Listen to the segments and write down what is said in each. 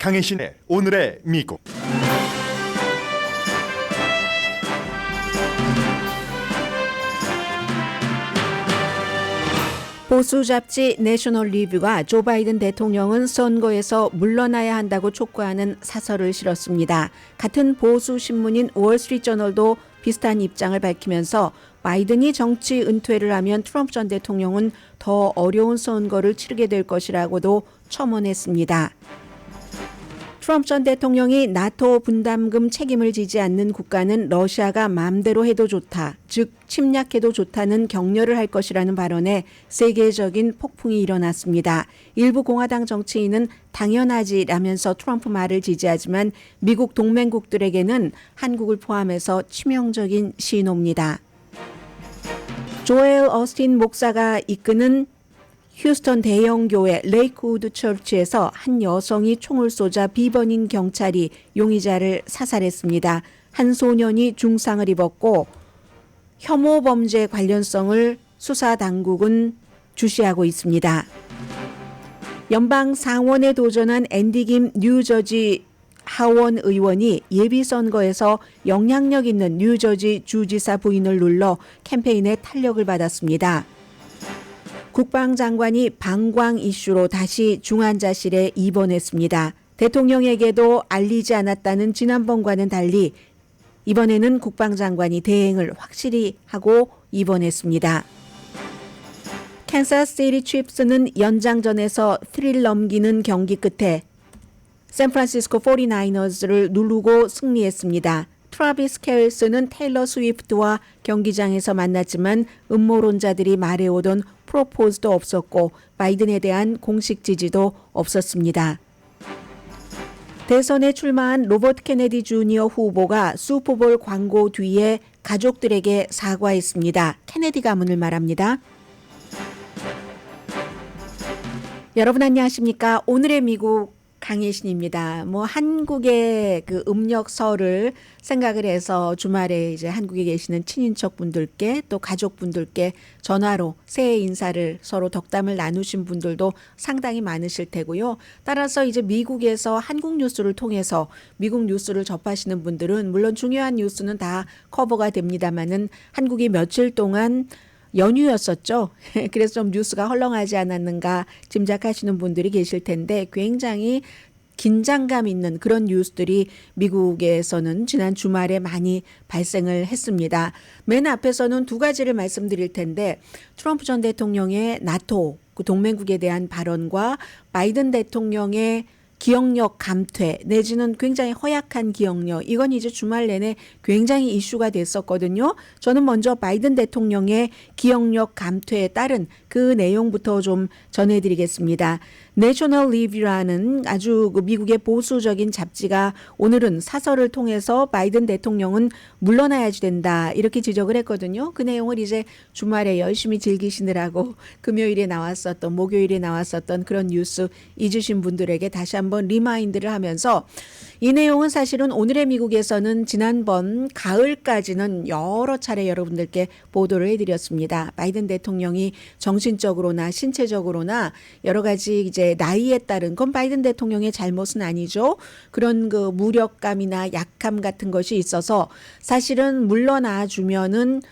강혜신의 오늘의 미국. 보수 잡지 내셔널 리뷰가 조 바이든 대통령은 선거에서 물러나야 한다고 촉구하는 사설을 실었습니다. 같은 보수 신문인 월스트리트저널도 비슷한 입장을 밝히면서 바이든이 정치 은퇴를 하면 트럼프 전 대통령은 더 어려운 선거를 치르게 될 것이라고도 첨언했습니다. 트럼프 전 대통령이 나토 분담금 책임을 지지 않는 국가는 러시아가 마음대로 해도 좋다, 즉 침략해도 좋다는 격려를 할 것이라는 발언에 세계적인 폭풍이 일어났습니다. 일부 공화당 정치인은 당연하지라면서 트럼프 말을 지지하지만 미국 동맹국들에게는 한국을 포함해서 치명적인 신호입니다. 조엘 어스틴 목사가 이끄는 휴스턴 대형교회 레이크우드 처치에서 한 여성이 총을 쏘자 비번인 경찰이 용의자를 사살했습니다. 한 소년이 중상을 입었고 혐오 범죄 관련성을 수사 당국은 주시하고 있습니다. 연방 상원에 도전한 앤디 김 뉴저지 하원 의원이 예비선거에서 영향력 있는 뉴저지 주지사 부인을 눌러 캠페인에 탄력을 받았습니다. 국방장관이 방광 이슈로 다시 중환자실에 입원했습니다. 대통령에게도 알리지 않았다는 지난번과는 달리 이번에는 국방장관이 대행을 확실히 하고 입원했습니다. 캔사스시티 칩스는 연장전에서 3를 넘기는 경기 끝에 샌프란시스코 49어rs를 누르고 승리했습니다. 트라비스 켈스는 테일러 스위프트와 경기장에서 만났지만 음모론자들이 말해오던 프로포즈도 없었고 바이든에 대한 공식 지지도 없었습니다. 대선에 출마한 로버트 케네디 주니어 후보가 슈퍼볼 광고 뒤에 가족들에게 사과했습니다. 케네디 가문을 말합니다. 여러분 안녕하십니까? 오늘의 미국 강혜신입니다. 한국의 그 음력설을 생각을 해서 주말에 이제 한국에 계시는 친인척 분들께 또 가족 분들께 전화로 새해 인사를 서로 덕담을 나누신 분들도 상당히 많으실 테고요. 따라서 이제 미국에서 한국 뉴스를 통해서 미국 뉴스를 접하시는 분들은 물론 중요한 뉴스는 다 커버가 됩니다만은 한국이 며칠 동안 연휴였었죠. 그래서 좀 뉴스가 헐렁하지 않았는가 짐작하시는 분들이 계실 텐데 굉장히 긴장감 있는 그런 뉴스들이 미국에서는 지난 주말에 많이 발생을 했습니다. 맨 앞에서는 두 가지를 말씀드릴 텐데 트럼프 전 대통령의 나토 그 동맹국에 대한 발언과 바이든 대통령의 기억력 감퇴 내지는 굉장히 허약한 기억력, 이건 이제 주말 내내 굉장히 이슈가 됐었거든요. 저는 먼저 바이든 대통령의 기억력 감퇴에 따른 그 내용부터 좀 전해드리겠습니다. 내셔널 리뷰라는 아주 미국의 보수적인 잡지가 오늘은 사설을 통해서 바이든 대통령은 물러나야지 된다 이렇게 지적을 했거든요. 그 내용을 이제 주말에 열심히 즐기시느라고 금요일에 나왔었던 목요일에 나왔었던 그런 뉴스 잊으신 분들에게 다시 한번 리마인드를 하면서 이 내용은 사실은 오늘의 미국에서는 지난번 가을까지는 여러 차례 여러분들께 보도를 해드렸습니다. 바이든 대통령이 정신적으로나 신체적으로나 여러 가지 이제 나이에 따른 그건 바이든 대통령의 잘못은 아니죠. 그런 그 무력감이나 약함 같은 것이 있어서 사실은 물러나 주면은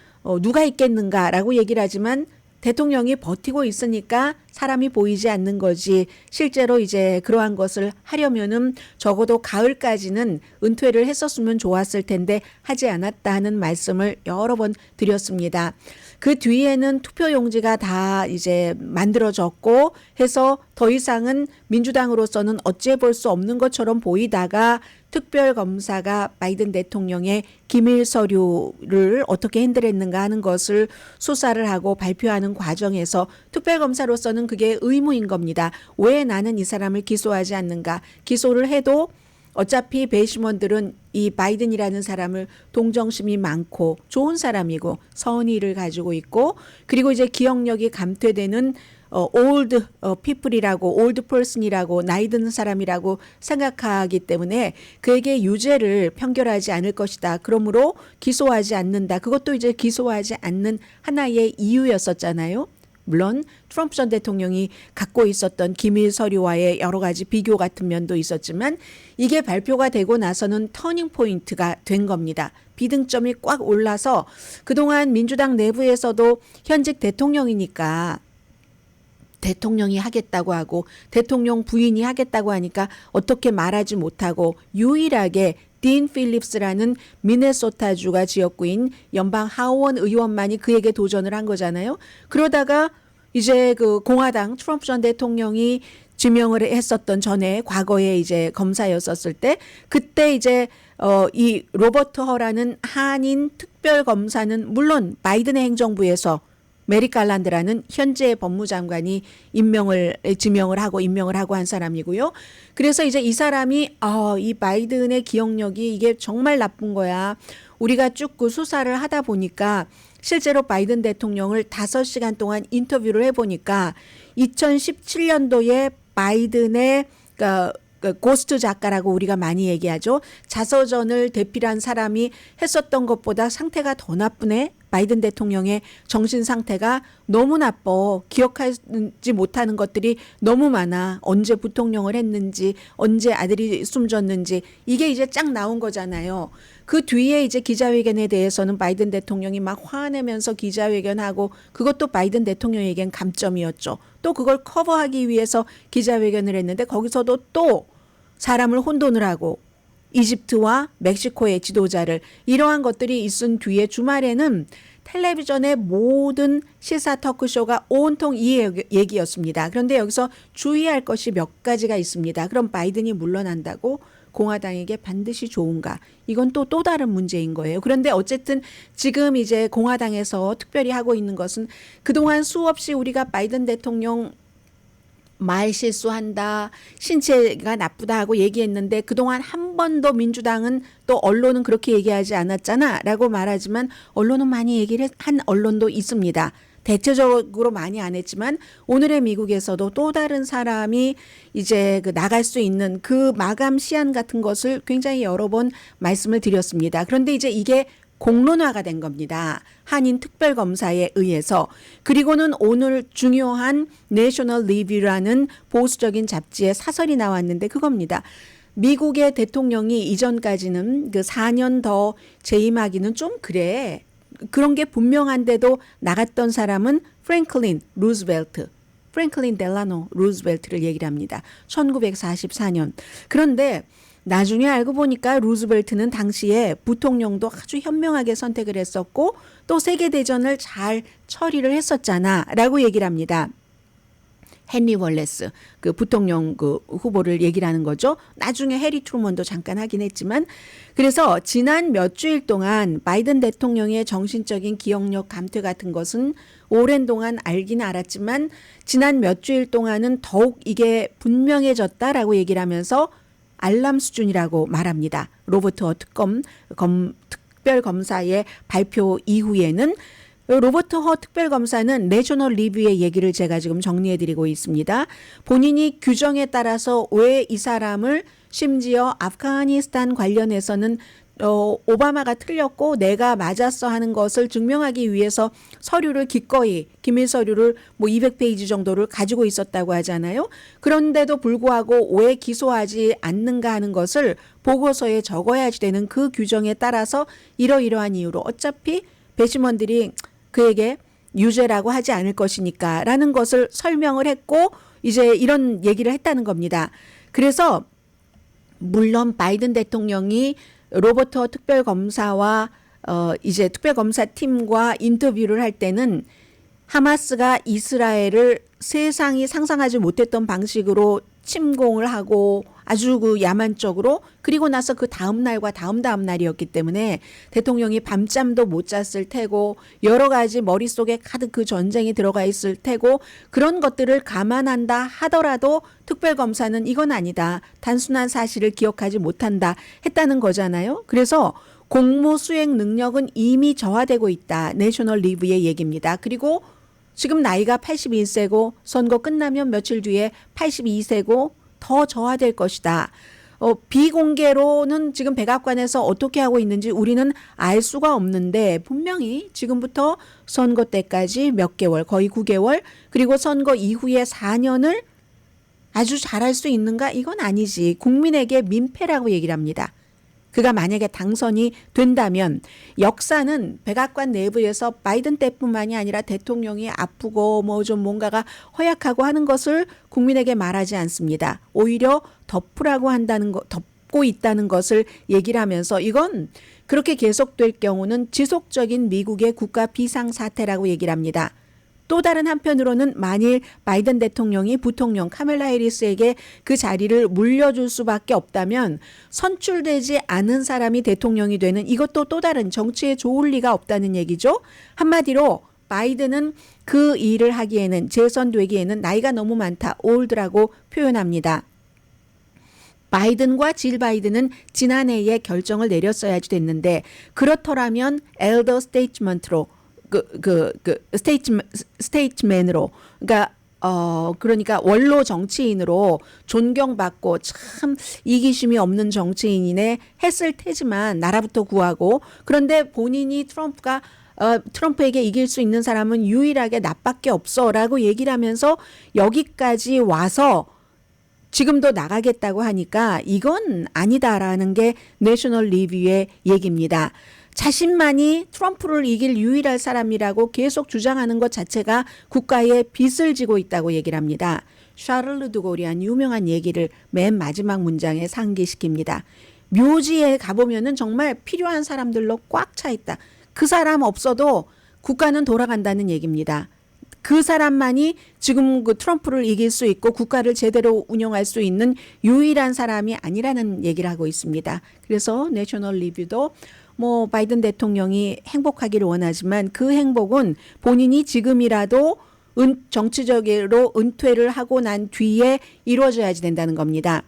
누가 있겠는가라고 얘기를 하지만 대통령이 버티고 있으니까 사람이 보이지 않는 거지 실제로 이제 그러한 것을 하려면은 적어도 가을까지는 은퇴를 했었으면 좋았을 텐데 하지 않았다 하는 말씀을 여러 번 드렸습니다. 그 뒤에는 투표용지가 다 이제 만들어졌고 해서 더 이상은 민주당으로서는 어찌해 볼 수 없는 것처럼 보이다가 특별검사가 바이든 대통령의 기밀 서류를 어떻게 핸들했는가 하는 것을 수사를 하고 발표하는 과정에서 특별검사로서는 그게 의무인 겁니다. 왜 나는 이 사람을 기소하지 않는가? 기소를 해도 어차피 배심원들은 이 바이든이라는 사람을 동정심이 많고 좋은 사람이고 선의를 가지고 있고 그리고 이제 기억력이 감퇴되는 old people이라고 old person이라고 나이 드는 사람이라고 생각하기 때문에 그에게 유죄를 편결하지 않을 것이다. 그러므로 기소하지 않는다. 그것도 이제 기소하지 않는 하나의 이유였었잖아요. 물론 트럼프 전 대통령이 갖고 있었던 기밀 서류와의 여러 가지 비교 같은 면도 있었지만 이게 발표가 되고 나서는 터닝 포인트가 된 겁니다. 비등점이 꽉 올라서 그동안 민주당 내부에서도 현직 대통령이니까 대통령이 하겠다고 하고 대통령 부인이 하겠다고 하니까 어떻게 말하지 못하고 유일하게 딘 필립스라는 미네소타주가 지역구인 연방 하원 의원만이 그에게 도전을 한 거잖아요. 그러다가 이제 그 공화당 트럼프 전 대통령이 지명을 했었던 전에 과거에 이제 검사였었을 때 그때 이제 이 로버트 허라는 한인 특별 검사는 물론 바이든의 행정부에서 메릭 갈란드라는 현재 법무장관이 지명을 하고 한 사람이고요. 그래서 이제 이 사람이 이 바이든의 기억력이 이게 정말 나쁜 거야. 우리가 쭉 그 수사를 하다 보니까 실제로 바이든 대통령을 5시간 동안 인터뷰를 해보니까 2017년도에 바이든의 그 고스트 작가라고 우리가 많이 얘기하죠. 자서전을 대필한 사람이 했었던 것보다 상태가 더 나쁘네. 바이든 대통령의 정신 상태가 너무 나빠. 기억하지 못하는 것들이 너무 많아. 언제 부통령을 했는지, 언제 아들이 숨졌는지 이게 이제 쫙 나온 거잖아요. 그 뒤에 이제 기자회견에 대해서는 바이든 대통령이 막 화내면서 기자회견하고 그것도 바이든 대통령에겐 감점이었죠. 또 그걸 커버하기 위해서 기자회견을 했는데 거기서도 또 사람을 혼돈을 하고 이집트와 멕시코의 지도자를 이러한 것들이 있은 뒤에 주말에는 텔레비전의 모든 시사 토크쇼가 온통 이 얘기였습니다. 그런데 여기서 주의할 것이 몇 가지가 있습니다. 그럼 바이든이 물러난다고 공화당에게 반드시 좋은가? 이건 또 다른 문제인 거예요. 그런데 어쨌든 지금 이제 공화당에서 특별히 하고 있는 것은 그동안 수없이 우리가 바이든 대통령 말 실수한다, 신체가 나쁘다 하고 얘기했는데 그동안 한 번도 민주당은 또 언론은 그렇게 얘기하지 않았잖아 라고 말하지만 언론은 많이 얘기를 한 언론도 있습니다. 대체적으로 많이 안 했지만 오늘의 미국에서도 또 다른 사람이 이제 그 나갈 수 있는 그 마감 시한 같은 것을 굉장히 여러 번 말씀을 드렸습니다. 그런데 이제 이게 공론화가 된 겁니다. 한인 특별검사에 의해서. 그리고는 오늘 중요한 내셔널 리뷰라는 보수적인 잡지에 사설이 나왔는데 그겁니다. 미국의 대통령이 이전까지는 그 4년 더 재임하기는 좀 그래. 그런 게 분명한데도 나갔던 사람은 프랭클린 델라노 루즈벨트를 얘기를 합니다. 1944년. 그런데 나중에 알고 보니까 루즈벨트는 당시에 부통령도 아주 현명하게 선택을 했었고 또 세계대전을 잘 처리를 했었잖아 라고 얘기를 합니다. 헨리 월레스 그 부통령 그 후보를 얘기를 하는 거죠. 나중에 해리 트루먼도 잠깐 하긴 했지만 그래서 지난 몇 주일 동안 바이든 대통령의 정신적인 기억력 감퇴 같은 것은 오랜 동안 알긴 알았지만 지난 몇 주일 동안은 더욱 이게 분명해졌다라고 얘기를 하면서 알람 수준이라고 말합니다. 로버트 허 특별검사의 발표 이후에는 로버트 허 특별검사는 내셔널 리뷰의 얘기를 제가 지금 정리해드리고 있습니다. 본인이 규정에 따라서 왜 이 사람을 심지어 아프가니스탄 관련해서는 오바마가 틀렸고 내가 맞았어 하는 것을 증명하기 위해서 서류를 기꺼이 기밀 서류를 뭐 200페이지 정도를 가지고 있었다고 하잖아요. 그런데도 불구하고 왜 기소하지 않는가 하는 것을 보고서에 적어야지 되는 그 규정에 따라서 이러이러한 이유로 어차피 배심원들이 그에게 유죄라고 하지 않을 것이니까 라는 것을 설명을 했고 이제 이런 얘기를 했다는 겁니다. 그래서 물론 바이든 대통령이 로버트 특별검사와 이제 특별검사 팀과 인터뷰를 할 때는 하마스가 이스라엘을 세상이 상상하지 못했던 방식으로 침공을 하고 아주 그 야만적으로 그리고 나서 그 다음 날과 다음 날이었기 때문에 대통령이 밤잠도 못 잤을 테고 여러 가지 머릿속에 가득 그 전쟁이 들어가 있을 테고 그런 것들을 감안한다 하더라도 특별검사는 이건 아니다. 단순한 사실을 기억하지 못한다 했다는 거잖아요. 그래서 공무 수행 능력은 이미 저하되고 있다. 내셔널 리뷰의 얘기입니다. 그리고 지금 나이가 81세고 선거 끝나면 며칠 뒤에 82세고 더 저하될 것이다. 비공개로는 지금 백악관에서 어떻게 하고 있는지 우리는 알 수가 없는데 분명히 지금부터 선거 때까지 몇 개월, 거의 9개월, 그리고 선거 이후에 4년을 아주 잘할 수 있는가? 이건 아니지. 국민에게 민폐라고 얘기를 합니다. 그가 만약에 당선이 된다면 역사는 백악관 내부에서 바이든 때뿐만이 아니라 대통령이 아프고 뭐 좀 뭔가가 허약하고 하는 것을 국민에게 말하지 않습니다. 오히려 덮으라고 한다는 거, 덮고 있다는 것을 얘기를 하면서 이건 그렇게 계속될 경우는 지속적인 미국의 국가 비상사태라고 얘기를 합니다. 또 다른 한편으로는 만일 바이든 대통령이 부통령 카멜라 해리스에게 그 자리를 물려줄 수밖에 없다면 선출되지 않은 사람이 대통령이 되는 이것도 또 다른 정치에 좋을 리가 없다는 얘기죠. 한마디로 바이든은 그 일을 하기에는 재선되기에는 나이가 너무 많다. 올드라고 표현합니다. 바이든과 질 바이든은 지난해에 결정을 내렸어야지 됐는데 그렇더라면 엘더 스테이트먼트로 스테이트맨으로 그러니까 원로 정치인으로 존경받고 참 이기심이 없는 정치인이네 했을 테지만 나라부터 구하고 그런데 본인이 트럼프에게 이길 수 있는 사람은 유일하게 나밖에 없어라고 얘기를 하면서 여기까지 와서 지금도 나가겠다고 하니까 이건 아니다라는 게 내셔널 리뷰의 얘기입니다. 자신만이 트럼프를 이길 유일한 사람이라고 계속 주장하는 것 자체가 국가에 빚을 지고 있다고 얘기를 합니다. 샤를르 드골이 한 유명한 얘기를 맨 마지막 문장에 상기시킵니다. 묘지에 가보면은 정말 필요한 사람들로 꽉 차 있다. 그 사람 없어도 국가는 돌아간다는 얘기입니다. 그 사람만이 지금 그 트럼프를 이길 수 있고 국가를 제대로 운영할 수 있는 유일한 사람이 아니라는 얘기를 하고 있습니다. 그래서 내셔널 리뷰도 뭐 바이든 대통령이 행복하기를 원하지만 그 행복은 본인이 지금이라도 정치적으로 은퇴를 하고 난 뒤에 이루어져야지 된다는 겁니다.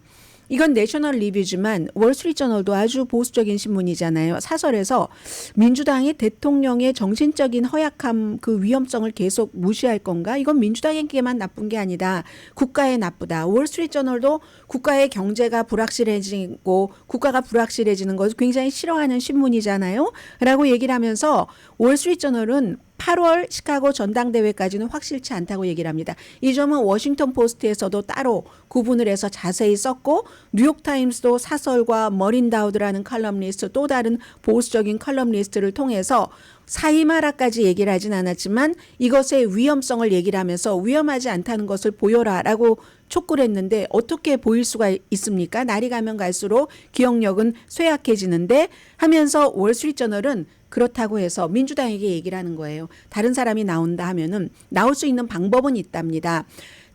이건 내셔널 리뷰지만 월스트리트저널도 아주 보수적인 신문이잖아요. 사설에서 민주당이 대통령의 정신적인 허약함 그 위험성을 계속 무시할 건가? 이건 민주당에게만 나쁜 게 아니다. 국가에 나쁘다. 월스트리트저널도 국가의 경제가 불확실해지고 국가가 불확실해지는 것을 굉장히 싫어하는 신문이잖아요. 라고 얘기를 하면서 월스트리트저널은 8월 시카고 전당대회까지는 확실치 않다고 얘기를 합니다. 이 점은 워싱턴 포스트에서도 따로 구분을 해서 자세히 썼고 뉴욕타임스도 사설과 머린 다우드라는 칼럼니스트 또 다른 보수적인 칼럼니스트를 통해서 사이마라까지 얘기를 하진 않았지만 이것의 위험성을 얘기를 하면서 위험하지 않다는 것을 보여라라고 촉구를 했는데 어떻게 보일 수가 있습니까? 날이 가면 갈수록 기억력은 쇠약해지는데 하면서 월스트리트저널은 그렇다고 해서 민주당에게 얘기를 하는 거예요. 다른 사람이 나온다 하면은 나올 수 있는 방법은 있답니다.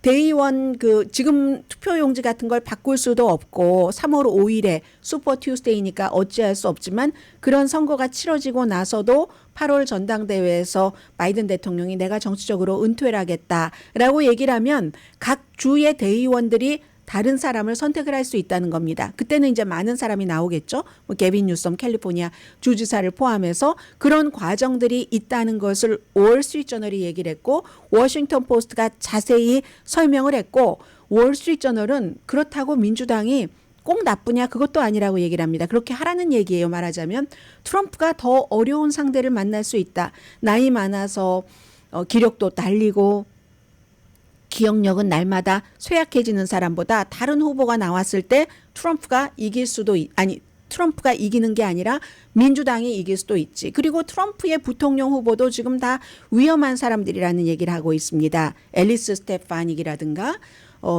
대의원 지금 투표용지 같은 걸 바꿀 수도 없고 3월 5일에 슈퍼 튜스데이니까 어찌할 수 없지만 그런 선거가 치러지고 나서도 8월 전당대회에서 바이든 대통령이 내가 정치적으로 은퇴를 하겠다라고 얘기를 하면 각 주의 대의원들이 다른 사람을 선택을 할 수 있다는 겁니다. 그때는 이제 많은 사람이 나오겠죠. 뭐 게빈 뉴섬 캘리포니아 주지사를 포함해서 그런 과정들이 있다는 것을 월스트리트저널이 얘기를 했고 워싱턴 포스트가 자세히 설명을 했고 월스트리트저널은 그렇다고 민주당이 꼭 나쁘냐 그것도 아니라고 얘기를 합니다. 그렇게 하라는 얘기예요. 말하자면 트럼프가 더 어려운 상대를 만날 수 있다. 나이 많아서 기력도 딸리고 기억력은 날마다 쇠약해지는 사람보다 다른 후보가 나왔을 때 트럼프가 이기는 게 아니라 민주당이 이길 수도 있지. 그리고 트럼프의 부통령 후보도 지금 다 위험한 사람들이라는 얘기를 하고 있습니다. 앨리스 스테파닉이라든가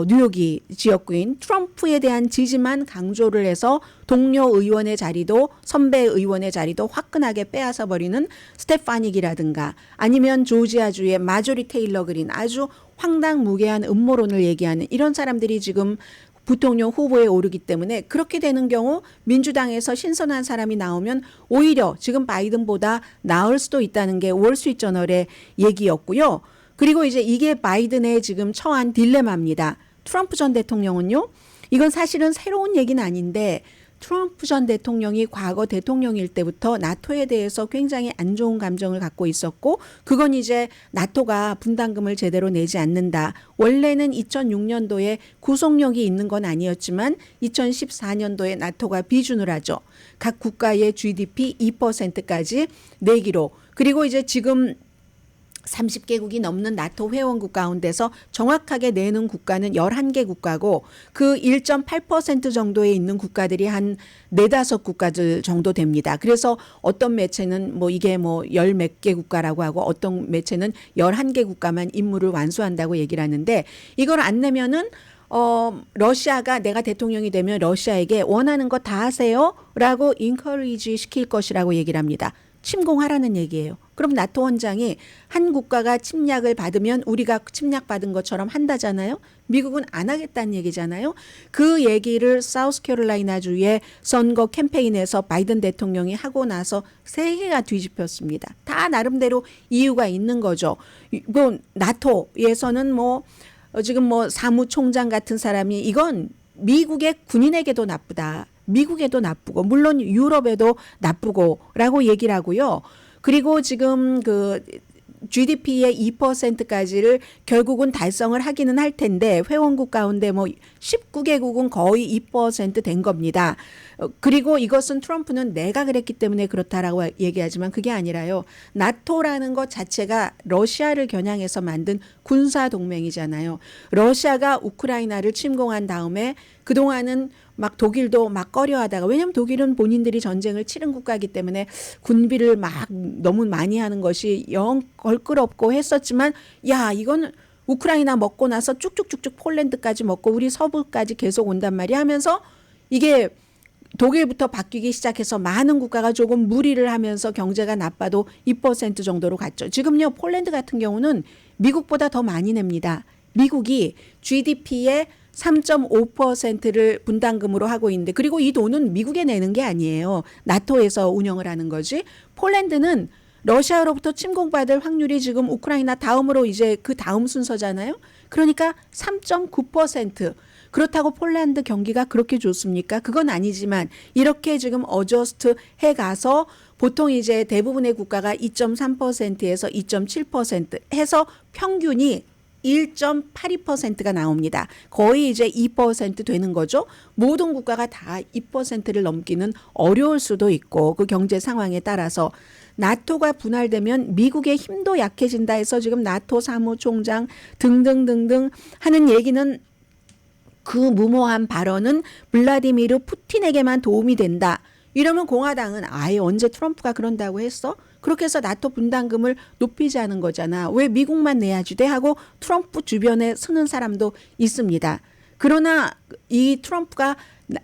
뉴욕이 지역구인 트럼프에 대한 지지만 강조를 해서 동료 의원의 자리도 선배 의원의 자리도 화끈하게 빼앗아 버리는 스테파닉이라든가 아니면 조지아주의 마조리 테일러 그린 아주 황당무계한 음모론을 얘기하는 이런 사람들이 지금 부통령 후보에 오르기 때문에 그렇게 되는 경우 민주당에서 신선한 사람이 나오면 오히려 지금 바이든보다 나을 수도 있다는 게 월스트리트저널의 얘기였고요. 그리고 이제 이게 바이든의 지금 처한 딜레마입니다. 트럼프 전 대통령은요. 이건 사실은 새로운 얘기는 아닌데 트럼프 전 대통령이 과거 대통령일 때부터 나토에 대해서 굉장히 안 좋은 감정을 갖고 있었고 그건 이제 나토가 분담금을 제대로 내지 않는다. 원래는 2006년도에 구속력이 있는 건 아니었지만 2014년도에 나토가 비준을 하죠. 각 국가의 GDP 2%까지 내기로. 그리고 이제 지금 30개국이 넘는 나토 회원국 가운데서 정확하게 내는 국가는 11개 국가고 그 1.8% 정도에 있는 국가들이 한 4-5국가들 정도 됩니다. 그래서 어떤 매체는 뭐 이게 뭐 10몇 개 국가라고 하고 어떤 매체는 11개 국가만 임무를 완수한다고 얘기를 하는데 이걸 안 내면은 러시아가 내가 대통령이 되면 러시아에게 원하는 거 다 하세요 라고 인커리지 시킬 것이라고 얘기를 합니다. 침공하라는 얘기예요. 그럼 나토 원장이 한 국가가 침략을 받으면 우리가 침략받은 것처럼 한다잖아요. 미국은 안 하겠다는 얘기잖아요. 그 얘기를 사우스캐롤라이나주의 선거 캠페인에서 바이든 대통령이 하고 나서 세계가 뒤집혔습니다. 다 나름대로 이유가 있는 거죠. 나토에서는 지금 사무총장 같은 사람이 이건 미국의 군인에게도 나쁘다. 미국에도 나쁘고 물론 유럽에도 나쁘고라고 얘기를 하고요. 그리고 지금 그 GDP의 2%까지를 결국은 달성을 하기는 할 텐데 회원국 가운데 19개국은 거의 2%된 겁니다. 그리고 이것은 트럼프는 내가 그랬기 때문에 그렇다라고 얘기하지만 그게 아니라요. 나토라는 것 자체가 러시아를 겨냥해서 만든 군사 동맹이잖아요. 러시아가 우크라이나를 침공한 다음에 그동안은 막 독일도 막 꺼려하다가 왜냐하면 독일은 본인들이 전쟁을 치른 국가이기 때문에 군비를 막 너무 많이 하는 것이 영 걸끄럽고 했었지만 야 이건 우크라이나 먹고 나서 쭉쭉쭉쭉 폴란드까지 먹고 우리 서부까지 계속 온단 말이야 하면서 이게 독일부터 바뀌기 시작해서 많은 국가가 조금 무리를 하면서 경제가 나빠도 2% 정도로 갔죠. 지금요 폴란드 같은 경우는 미국보다 더 많이 냅니다. 미국이 GDP의 3.5%를 분담금으로 하고 있는데 그리고 이 돈은 미국에 내는 게 아니에요. 나토에서 운영을 하는 거지. 폴란드는 러시아로부터 침공받을 확률이 지금 우크라이나 다음으로 이제 그 다음 순서잖아요. 그러니까 3.9%. 그렇다고 폴란드 경기가 그렇게 좋습니까? 그건 아니지만 이렇게 지금 어저스트 해가서 보통 이제 대부분의 국가가 2.3%에서 2.7% 해서 평균이 1.82%가 나옵니다. 거의 이제 2% 되는 거죠. 모든 국가가 다 2%를 넘기는 어려울 수도 있고 그 경제 상황에 따라서 나토가 분할되면 미국의 힘도 약해진다 해서 지금 나토 사무총장 등등등등 하는 얘기는 그 무모한 발언은 블라디미르 푸틴에게만 도움이 된다. 이러면 공화당은 아예 언제 트럼프가 그런다고 했어? 그렇게 해서 나토 분담금을 높이자는 거잖아. 왜 미국만 내야지 돼? 하고 트럼프 주변에 서는 사람도 있습니다. 그러나 이 트럼프가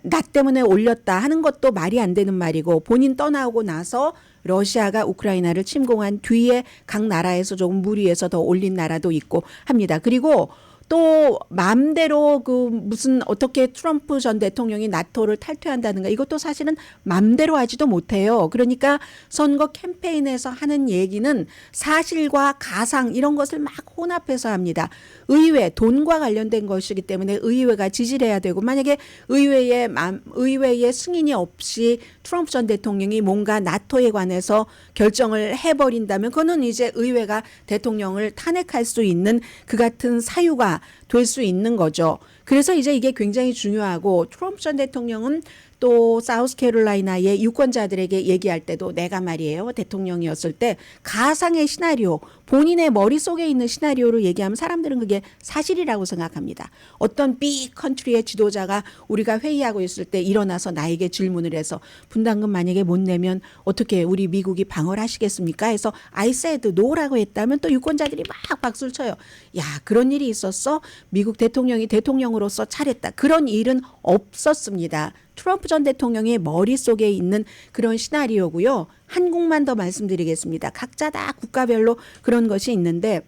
나 때문에 올렸다 하는 것도 말이 안 되는 말이고 본인 떠나고 나서 러시아가 우크라이나를 침공한 뒤에 각 나라에서 조금 무리해서 더 올린 나라도 있고 합니다. 그리고 또 마음대로 그 무슨 어떻게 트럼프 전 대통령이 나토를 탈퇴한다는가 이것도 사실은 마음대로 하지도 못해요. 그러니까 선거 캠페인에서 하는 얘기는 사실과 가상 이런 것을 막 혼합해서 합니다. 의회 돈과 관련된 것이기 때문에 의회가 지지를 해야 되고 만약에 의회의 승인이 없이 트럼프 전 대통령이 뭔가 나토에 관해서 결정을 해버린다면 그거는 이제 의회가 대통령을 탄핵할 수 있는 그 같은 사유가 될 수 있는 거죠. 그래서 이제 이게 굉장히 중요하고 트럼프 전 대통령은 또 사우스캐롤라이나의 유권자들에게 얘기할 때도 내가 말이에요. 대통령이었을 때 가상의 시나리오, 본인의 머릿속에 있는 시나리오를 얘기하면 사람들은 그게 사실이라고 생각합니다. 어떤 빅 컨트리의 지도자가 우리가 회의하고 있을 때 일어나서 나에게 질문을 해서 분담금 만약에 못 내면 어떻게 우리 미국이 방어를 하시겠습니까? 해서 I said no라고 했다면 또 유권자들이 막 박수를 쳐요. 야, 그런 일이 있었어? 미국 대통령이 대통령으로서 잘했다. 그런 일은 없었습니다. 트럼프 전 대통령의 머릿속에 있는 그런 시나리오고요. 한국만 더 말씀드리겠습니다. 각자 다 국가별로 그런 것이 있는데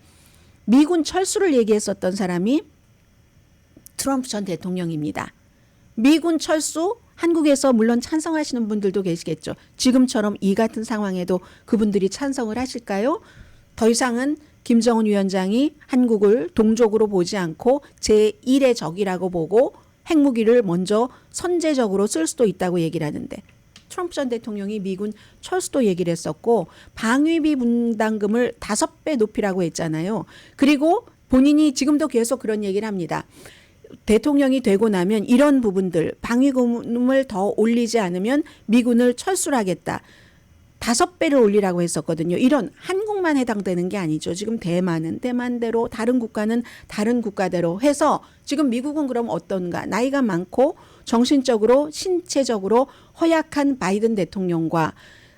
미군 철수를 얘기했었던 사람이 트럼프 전 대통령입니다. 미군 철수 한국에서 물론 찬성하시는 분들도 계시겠죠. 지금처럼 이 같은 상황에도 그분들이 찬성을 하실까요? 더 이상은 김정은 위원장이 한국을 동족으로 보지 않고 제1의 적이라고 보고 핵무기를 먼저 선제적으로 쓸 수도 있다고 얘기를 하는데 트럼프 전 대통령이 미군 철수도 얘기를 했었고 방위비 분담금을 5배 높이라고 했잖아요. 그리고 본인이 지금도 계속 그런 얘기를 합니다. 대통령이 되고 나면 이런 부분들 방위금을 더 올리지 않으면 미군을 철수를 하겠다. 5배를 올리라고 했었거든요. 이런 한국만 해당되는 게 아니죠. 지금 대만은 대만대로 다른 국가는 다른 국가대로 해서 지금 미국은 그럼 어떤가? 나이가 많고 정신적으로 신체적으로 허약한 바이든 대통령과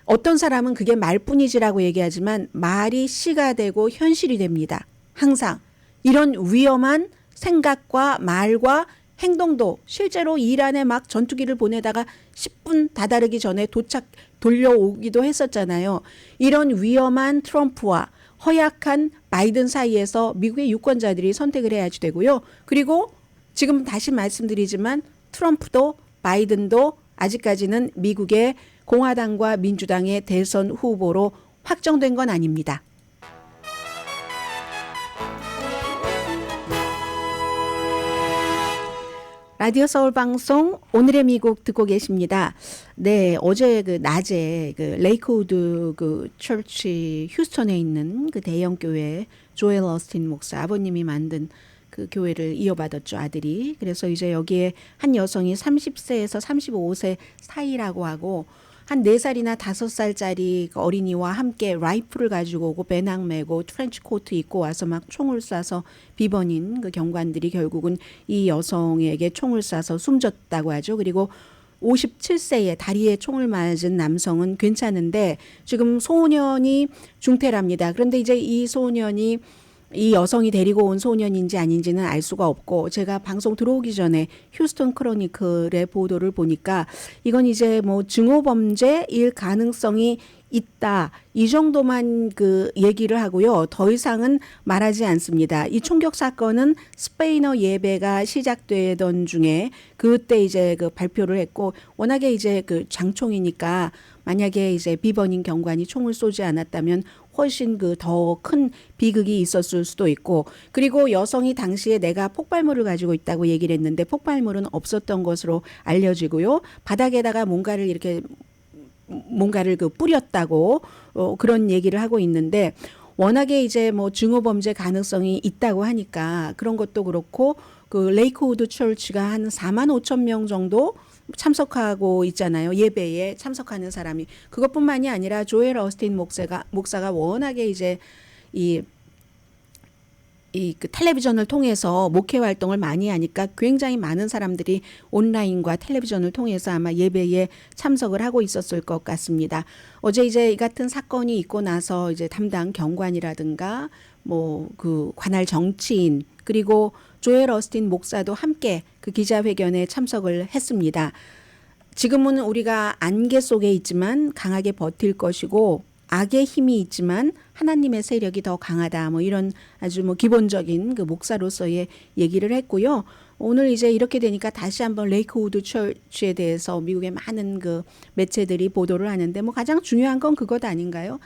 어떤 사람은 그게 말뿐이지라고 얘기하지만 말이 시가 되고 현실이 됩니다. 항상 이런 위험한 생각과 말과 행동도 실제로 이란에 막 전투기를 보내다가 10분 다다르기 전에 돌려오기도 했었잖아요. 이런 위험한 트럼프와 허약한 바이든 사이에서 미국의 유권자들이 선택을 해야지 되고요. 그리고 지금 다시 말씀드리지만 트럼프도 바이든도 아직까지는 미국의 공화당과 민주당의 대선 후보로 확정된 건 아닙니다. 라디오 서울 방송 오늘의 미국 듣고 계십니다. 네, 어제 그 낮에 그 레이크우드 그 처치 휴스턴에 있는 그 대형 교회 조엘 어스틴 목사 아버님이 만든 그 교회를 이어받았죠, 아들이. 그래서 이제 여기에 한 여성이 30세에서 35세 사이라고 하고 한 4살이나 5살짜리 어린이와 함께 라이플을 가지고 오고 배낭 메고 트렌치 코트 입고 와서 막 총을 쏴서 비번인 그 경관들이 결국은 이 여성에게 총을 쏴서 숨졌다고 하죠. 그리고 57세에 다리에 총을 맞은 남성은 괜찮은데 지금 소년이 중태랍니다. 그런데 이제 이 소년이 이 여성이 데리고 온 소년인지 아닌지는 알 수가 없고 제가 방송 들어오기 전에 휴스턴 크로니클의 보도를 보니까 이건 이제 뭐 증오범죄일 가능성이 있다. 이 정도만 그 얘기를 하고요. 더 이상은 말하지 않습니다. 이 총격 사건은 스페인어 예배가 시작되던 중에 그때 이제 그 발표를 했고 워낙에 이제 그 장총이니까 만약에 이제 비번인 경관이 총을 쏘지 않았다면 훨씬 그 더 큰 비극이 있었을 수도 있고 그리고 여성이 당시에 내가 폭발물을 가지고 있다고 얘기를 했는데 폭발물은 없었던 것으로 알려지고요. 바닥에다가 뭔가를 그 뿌렸다고 그런 얘기를 하고 있는데 워낙에 이제 뭐 증오범죄 가능성이 있다고 하니까 그런 것도 그렇고 그 레이크우드 처치가 한 4만 5천 명 정도 참석하고 있잖아요. 예배에 참석하는 사람이. 그것뿐만이 아니라 조엘 어스틴 목사가 워낙에 이제 이 그 텔레비전을 통해서 목회 활동을 많이 하니까 굉장히 많은 사람들이 온라인과 텔레비전을 통해서 아마 예배에 참석을 하고 있었을 것 같습니다. 어제 이제 이 같은 사건이 있고 나서 이제 담당 경관이라든가 뭐 그 관할 정치인 그리고 조엘 어스틴 목사도 함께 그 기자회견에 참석을 했습니다. 지금은 우리가 안개 속에 있지만 강하게 버틸 것이고 악의 힘이 있지만 하나님의 세력이 더 강하다. 뭐 이런 아주 뭐 기본적인 그 목사로서의 얘기를 했고요. 오늘 이제 이렇게 되니까 다시 한번 레이크우드 처치에 대해서 미국의 많은 그 매체들이 보도를 하는데 뭐 가장 중요한 건 그것 아닌가요?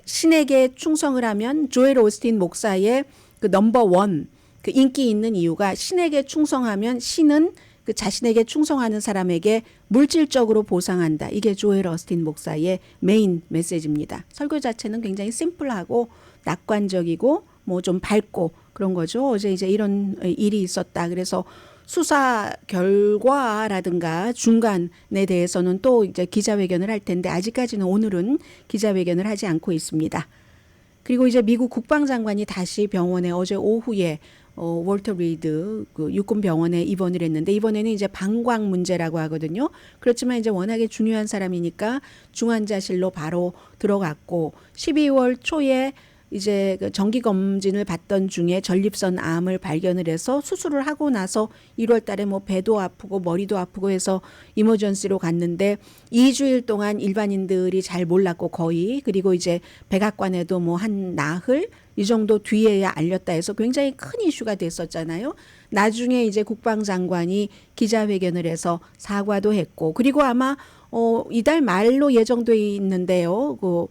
신에게 충성을 하면 조엘 오스틴 목사의 그 넘버 원 그 인기 있는 이유가 신에게 충성하면 신은 그 자신에게 충성하는 사람에게 물질적으로 보상한다. 이게 조엘 어스틴 목사의 메인 메시지입니다. 설교 자체는 굉장히 심플하고 낙관적이고 뭐 좀 밝고 그런 거죠. 어제 이제 이런 일이 있었다. 그래서 수사 결과라든가 중간에 대해서는 또 이제 기자회견을 할 텐데 아직까지는 오늘은 기자회견을 하지 않고 있습니다. 그리고 이제 미국 국방장관이 다시 병원에 어제 오후에 월터 리드 그 육군 병원에 입원을 했는데 이번에는 이제 방광 문제라고 하거든요. 그렇지만 이제 워낙에 중요한 사람이니까 중환자실로 바로 들어갔고 12월 초에 이제 그 정기 검진을 받던 중에 전립선 암을 발견을 해서 수술을 하고 나서 1월 달에 뭐 배도 아프고 머리도 아프고 해서 이머전시로 갔는데 2주일 동안 일반인들이 잘 몰랐고 거의 그리고 이제 백악관에도 뭐 한 나흘 이 정도 뒤에야 알렸다 해서 굉장히 큰 이슈가 됐었잖아요. 나중에 이제 국방장관이 기자회견을 해서 사과도 했고 그리고 아마 이달 말로 예정돼 있는데요. 그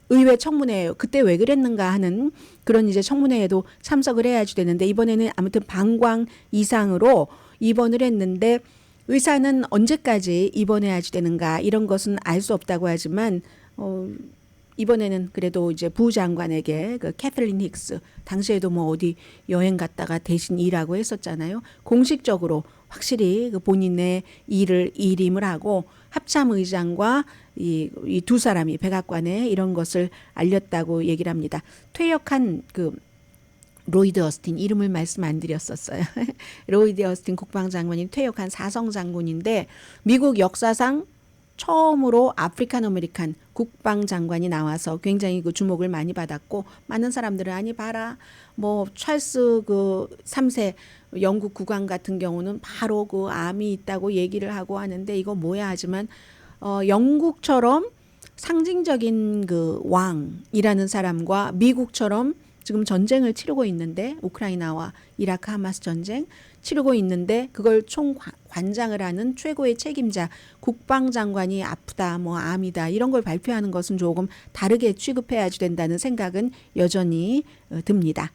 의회 청문회 그때 왜 그랬는가 하는 그런 이제 청문회에도 참석을 해야지 되는데 이번에는 아무튼 방광 이상으로 입원을 했는데 의사는 언제까지 입원해야지 되는가 이런 것은 알 수 없다고 하지만 이번에는 그래도 이제 부장관에게 그 캐틀린 힉스 당시에도 뭐 어디 여행 갔다가 대신 일하고 했었잖아요. 공식적으로 확실히 그 본인의 일임을 하고 합참 의장과 이 두 사람이 백악관에 이런 것을 알렸다고 얘기를 합니다. 퇴역한 그 로이드 어스틴 이름을 말씀 안 드렸었어요. 로이드 어스틴 국방장관이 퇴역한 사성 장군인데 미국 역사상 처음으로 아프리칸 아메리칸 국방장관이 나와서 굉장히 그 주목을 많이 받았고 많은 사람들은 아니 봐라 뭐 찰스 그 3세 영국 국왕 같은 경우는 바로 그 암이 있다고 얘기를 하고 하는데 이거 뭐야 하지만 영국처럼 상징적인 그 왕이라는 사람과 미국처럼 지금 전쟁을 치르고 있는데 우크라이나와 이라크 하마스 전쟁 치르고 있는데 그걸 총관장을 하는 최고의 책임자 국방장관이 아프다 뭐 암이다 이런 걸 발표하는 것은 조금 다르게 취급해야지 된다는 생각은 여전히 듭니다.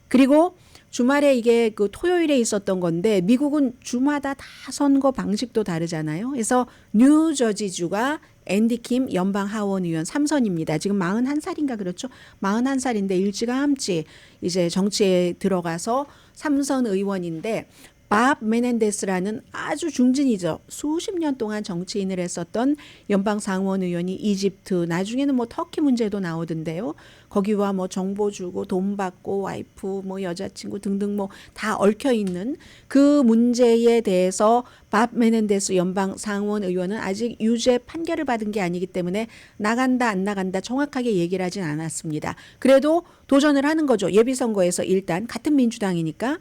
그리고 주말에 이게 그 토요일에 있었던 건데 미국은 주마다 다 선거 방식도 다르잖아요. 그래서 뉴저지주가 앤디 킴 연방 하원 의원 3선입니다. 지금 41살인가 그렇죠? 41살인데 일찌감치 이제 정치에 들어가서 3선 의원인데 밥 메넨데스라는 아주 중진이죠. 수십 년 동안 정치인을 했었던 연방 상원 의원이 이집트 나중에는 뭐 터키 문제도 나오던데요. 거기와 뭐 정보 주고 돈 받고 와이프 뭐 여자친구 등등 뭐 다 얽혀 있는 그 문제에 대해서 밥 메넨데스 연방 상원 의원은 아직 유죄 판결을 받은 게 아니기 때문에 나간다 안 나간다 정확하게 얘기를 하진 않았습니다. 그래도 도전을 하는 거죠. 예비선거에서 일단 같은 민주당이니까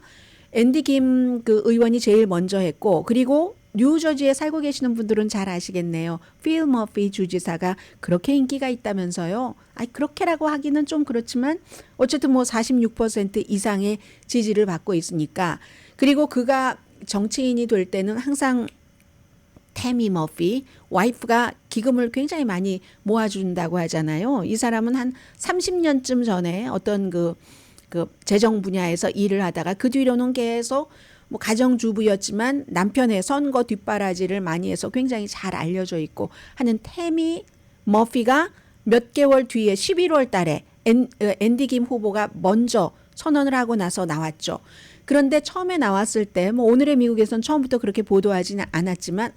앤디 김 그 의원이 제일 먼저 했고 그리고 뉴저지에 살고 계시는 분들은 잘 아시겠네요. 필 머피 주지사가 그렇게 인기가 있다면서요. 그렇게라고 하기는 좀 그렇지만 어쨌든 뭐 46% 이상의 지지를 받고 있으니까 그리고 그가 정치인이 될 때는 항상 태미 머피 와이프가 기금을 굉장히 많이 모아준다고 하잖아요. 이 사람은 한 30년쯤 전에 어떤 그 재정 분야에서 일을 하다가 그 뒤로는 계속 뭐 가정주부였지만 남편의 선거 뒷바라지를 많이 해서 굉장히 잘 알려져 있고 하는 태미 머피가 몇 개월 뒤에 11월 달에 앤디 김 후보가 먼저 선언을 하고 나서 나왔죠. 그런데 처음에 나왔을 때 뭐 오늘의 미국에선 처음부터 그렇게 보도하지는 않았지만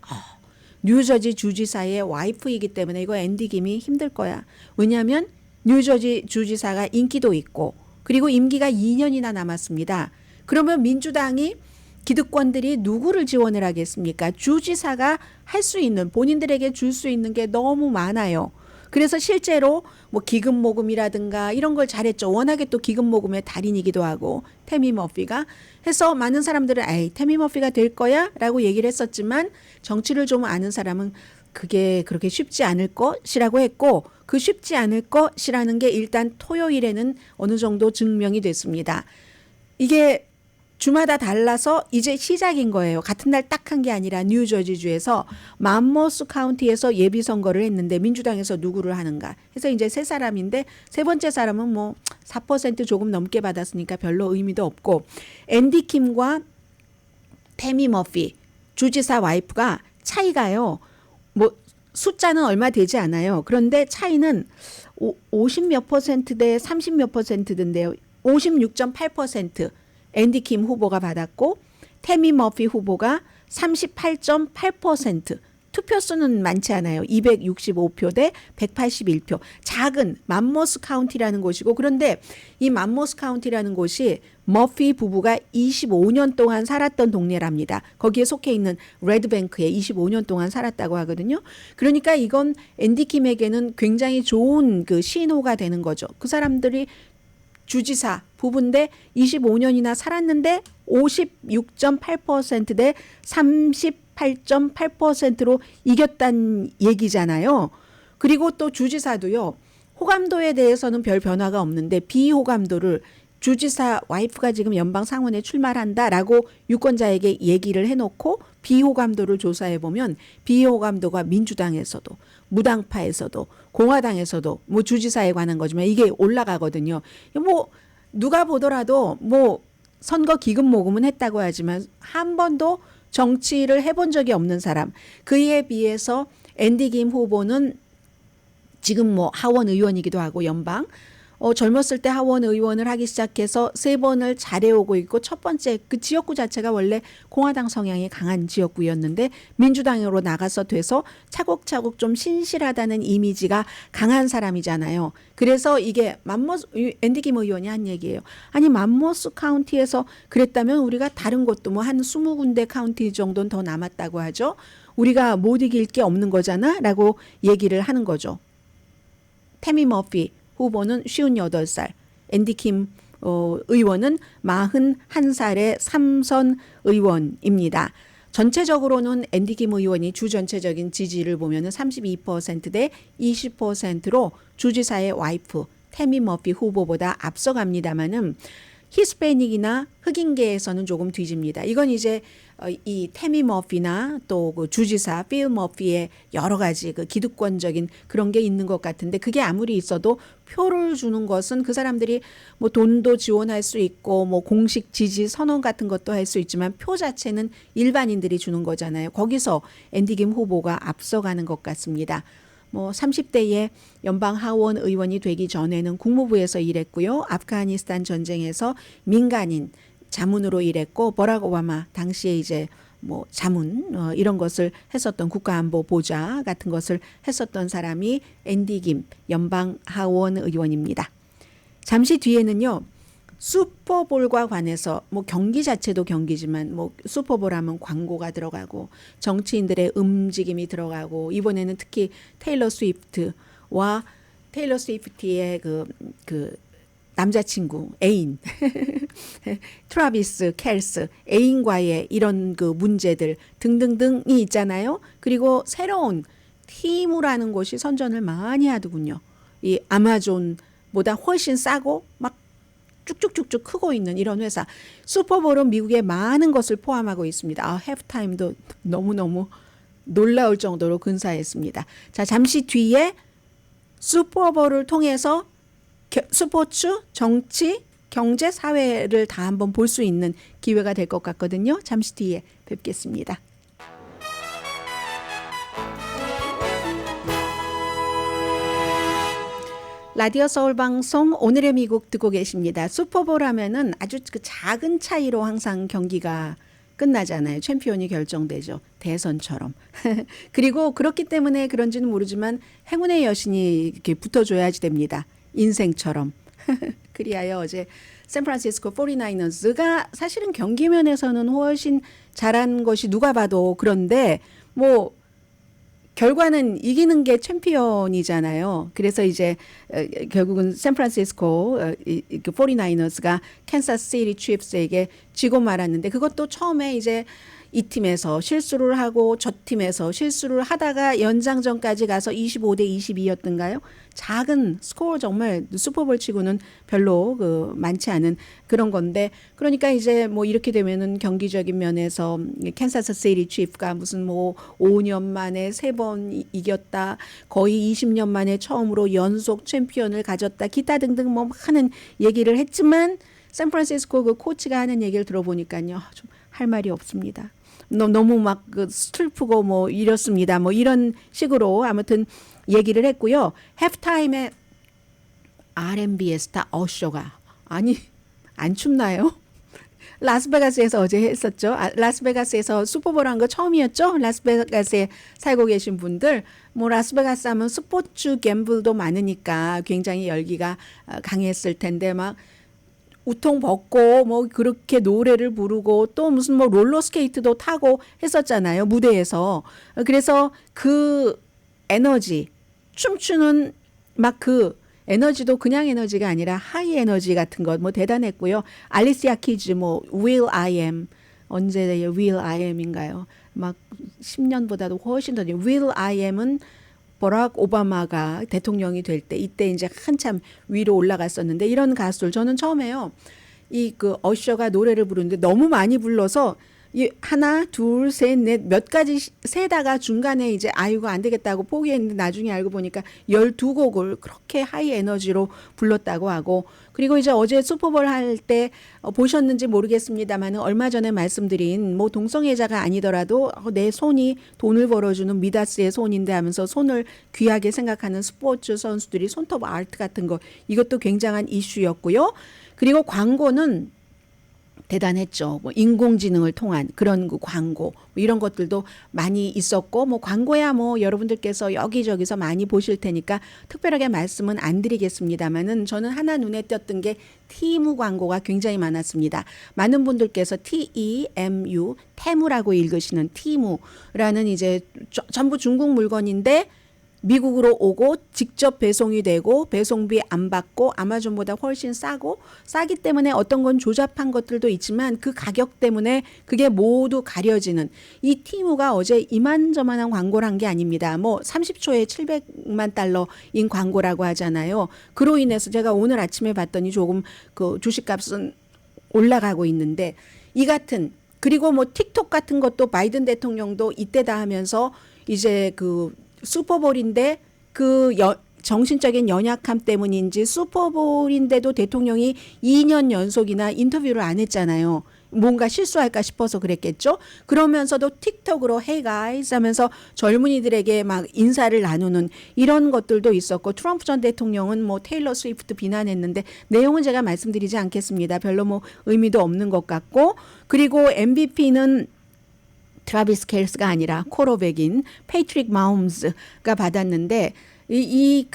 뉴저지 주지사의 와이프이기 때문에 이거 앤디 김이 힘들 거야. 왜냐하면 뉴저지 주지사가 인기도 있고 그리고 임기가 2년이나 남았습니다. 그러면 민주당이 기득권들이 누구를 지원을 하겠습니까? 주지사가 할 수 있는 본인들에게 줄 수 있는 게 너무 많아요. 그래서 실제로 뭐 기금 모금이라든가 이런 걸 잘했죠. 워낙에 또 기금 모금의 달인이기도 하고 태미 머피가 해서 많은 사람들은 태미 머피가 될 거야 라고 얘기를 했었지만 정치를 좀 아는 사람은 그게 그렇게 쉽지 않을 것이라고 했고 그 쉽지 않을 것이라는 게 일단 토요일에는 어느 정도 증명이 됐습니다. 이게 주마다 달라서 이제 시작인 거예요. 같은 날 딱 한 게 아니라 뉴저지주에서 맘모스 카운티에서 예비 선거를 했는데 민주당에서 누구를 하는가 해서 이제 세 사람인데 세 번째 사람은 뭐 4% 조금 넘게 받았으니까 별로 의미도 없고 앤디 킴과 태미 머피 주지사 와이프가 차이가요. 뭐 숫자는 얼마 되지 않아요. 그런데 차이는 50 몇 퍼센트 대 30 몇 퍼센트인데요. 56.8% 앤디 킴 후보가 받았고 태미 머피 후보가 38.8% 투표수는 많지 않아요. 265표 대 181표. 작은 맘모스 카운티라는 곳이고 그런데 이 맘모스 카운티라는 곳이 머피 부부가 25년 동안 살았던 동네랍니다. 거기에 속해 있는 레드뱅크에 25년 동안 살았다고 하거든요. 그러니까 이건 앤디 킴에게는 굉장히 좋은 그 신호가 되는 거죠. 그 사람들이 주지사 부부인데 25년이나 살았는데 56.8% 대 38.8%로 이겼다는 얘기잖아요. 그리고 또 주지사도요. 호감도에 대해서는 별 변화가 없는데 비호감도를 주지사 와이프가 지금 연방 상원에 출마한다라고 유권자에게 얘기를 해놓고 비호감도를 조사해보면 비호감도가 민주당에서도 무당파에서도 공화당에서도 뭐 주지사에 관한 거지만 이게 올라가거든요. 뭐 누가 보더라도 뭐 선거 기금 모금은 했다고 하지만 한 번도 정치를 해본 적이 없는 사람. 그에 비해서 앤디 김 후보는 지금 뭐 하원 의원이기도 하고 연방 젊었을 때 하원 의원을 하기 시작해서 3번을 잘해오고 있고 첫 번째 그 지역구 자체가 원래 공화당 성향이 강한 지역구였는데 민주당으로 나가서 돼서 차곡차곡 좀 신실하다는 이미지가 강한 사람이잖아요. 그래서 이게 앤디 김 의원이 한 얘기예요. 아니 맘모스 카운티에서 그랬다면 우리가 다른 곳도 뭐 한 20군데 카운티 정도는 더 남았다고 하죠. 우리가 못 이길 게 없는 거잖아 라고 얘기를 하는 거죠. 태미 머피 후보는 58살, 앤디 킴 의원은 41살의 3선 의원입니다. 전체적으로는 앤디 킴 의원이 주 전체적인 지지를 보면 32%대 20%로 주지사의 와이프 태미 머피 후보보다 앞서갑니다마는 히스패닉이나 흑인계에서는 조금 뒤집니다. 이건 이제 이 태미 머피나 또 그 주지사 필 머피의 여러 가지 그 기득권적인 그런 게 있는 것 같은데 그게 아무리 있어도 표를 주는 것은 그 사람들이 뭐 돈도 지원할 수 있고 뭐 공식 지지 선언 같은 것도 할 수 있지만 표 자체는 일반인들이 주는 거잖아요. 거기서 앤디 김 후보가 앞서가는 것 같습니다. 뭐 30대에 연방 하원 의원이 되기 전에는 국무부에서 일했고요. 아프가니스탄 전쟁에서 민간인 자문으로 일했고 버락 오바마 당시에 이제 뭐 자문 이런 것을 했었던 국가안보 보좌 같은 것을 했었던 사람이 앤디 김 연방 하원 의원입니다. 잠시 뒤에는요. 슈퍼볼과 관해서 뭐 경기 자체도 경기지만 뭐 슈퍼볼 하면 광고가 들어가고 정치인들의 움직임이 들어가고 이번에는 특히 테일러 스위프트와 테일러 스위프트의 그 남자친구 애인 트라비스 켈스 애인과의 이런 그 문제들 등등등이 있잖아요. 그리고 새로운 티무라는 곳이 선전을 많이 하더군요. 이 아마존보다 훨씬 싸고 막 쭉쭉쭉쭉 크고 있는 이런 회사. 슈퍼볼은 미국의 많은 것을 포함하고 있습니다. 해프타임도 너무너무 놀라울 정도로 근사했습니다. 자, 잠시 뒤에 슈퍼볼을 통해서 스포츠, 정치, 경제, 사회를 다 한번 볼 수 있는 기회가 될 것 같거든요. 잠시 뒤에 뵙겠습니다. 라디오 서울 방송 오늘의 미국 듣고 계십니다. 슈퍼볼 하면은 아주 그 작은 차이로 항상 경기가 끝나잖아요. 챔피언이 결정되죠. 대선처럼. 그리고 그렇기 때문에 그런지는 모르지만 행운의 여신이 이렇게 붙어줘야지 됩니다. 인생처럼. 그리하여 어제 샌프란시스코 49어스가 사실은 경기 면에서는 훨씬 잘한 것이 누가 봐도 그런데 뭐 결과는 이기는 게 챔피언이잖아요. 그래서 이제 결국은 샌프란시스코 49어스가 캔사스 시티 치프스에게 지고 말았는데 그것도 처음에 이제 이 팀에서 실수를 하고 저 팀에서 실수를 하다가 연장전까지 가서 25대 22였던가요? 작은 스코어 정말 슈퍼볼 치고는 별로 많지 않은 그런 건데 그러니까 이제 뭐 이렇게 되면은 경기적인 면에서 캔사스 시티 치프가 무슨 뭐 5년 만에 3번 이겼다. 거의 20년 만에 처음으로 연속 챔피언을 가졌다. 기타 등등 뭐 많은 얘기를 했지만 샌프란시스코 그 코치가 하는 얘기를 들어보니까요. 좀 할 말이 없습니다. 너무 막 슬프고 뭐 이렇습니다. 뭐 이런 식으로 아무튼 얘기를 했고요. 해프타임에 R&B의 스타 어쇼가 아니 안 춥나요? 라스베가스에서 어제 했었죠. 라스베가스에서 슈퍼볼 한 거 처음이었죠. 라스베가스에 살고 계신 분들 뭐 라스베가스 하면 스포츠 갬블도 많으니까 굉장히 열기가 강했을 텐데 막 우통 벗고 뭐 그렇게 노래를 부르고 또 무슨 뭐 롤러스케이트도 타고 했었잖아요. 무대에서. 그래서 그 에너지 춤추는 막 그 에너지도 그냥 에너지가 아니라 하이 에너지 같은 것 뭐 대단했고요. 알리시아 키즈 뭐 Will I Am 언제의 Will I Am인가요? 막 10년보다도 훨씬 더 Will I Am은 버락 오바마가 대통령이 될 때 이때 이제 한참 위로 올라갔었는데 이런 가수들 저는 처음에요. 이 그 어셔가 노래를 부르는데 너무 많이 불러서 이 하나, 둘, 셋, 넷 몇 가지 세다가 중간에 이제 아이고 안 되겠다고 포기했는데 나중에 알고 보니까 12곡을 그렇게 하이 에너지로 불렀다고 하고 그리고 이제 어제 슈퍼볼 할 때 보셨는지 모르겠습니다만 얼마 전에 말씀드린 뭐 동성애자가 아니더라도 내 손이 돈을 벌어주는 미다스의 손인데 하면서 손을 귀하게 생각하는 스포츠 선수들이 손톱 아트 같은 거 이것도 굉장한 이슈였고요. 그리고 광고는 대단했죠. 뭐 인공지능을 통한 그런 그 광고 뭐 이런 것들도 많이 있었고 뭐 광고야 뭐 여러분들께서 여기저기서 많이 보실 테니까 특별하게 말씀은 안 드리겠습니다만은 저는 하나 눈에 띄었던 게 티무 광고가 굉장히 많았습니다. 많은 분들께서 TEMU 테무라고 읽으시는 티무라는 이제 전부 중국 물건인데 미국으로 오고 직접 배송이 되고 배송비 안 받고 아마존보다 훨씬 싸기 때문에 어떤 건 조잡한 것들도 있지만 그 가격 때문에 그게 모두 가려지는 이 티무가 어제 이만저만한 광고를 한 게 아닙니다. 뭐 30초에 700만 달러인 광고라고 하잖아요. 그로 인해서 제가 오늘 아침에 봤더니 조금 그 주식값은 올라가고 있는데 이 같은 그리고 뭐 틱톡 같은 것도 바이든 대통령도 이때다 하면서 이제 그 슈퍼볼인데 그 정신적인 연약함 때문인지 슈퍼볼인데도 대통령이 2년 연속이나 인터뷰를 안 했잖아요. 뭔가 실수할까 싶어서 그랬겠죠. 그러면서도 틱톡으로 Hey guys 하면서 젊은이들에게 막 인사를 나누는 이런 것들도 있었고 트럼프 전 대통령은 뭐 테일러 스위프트 비난했는데 내용은 제가 말씀드리지 않겠습니다. 별로 뭐 의미도 없는 것 같고 그리고 MVP는 트라비스 켈스가 아니라 코로백인 패트릭 마홈스가 받았는데 이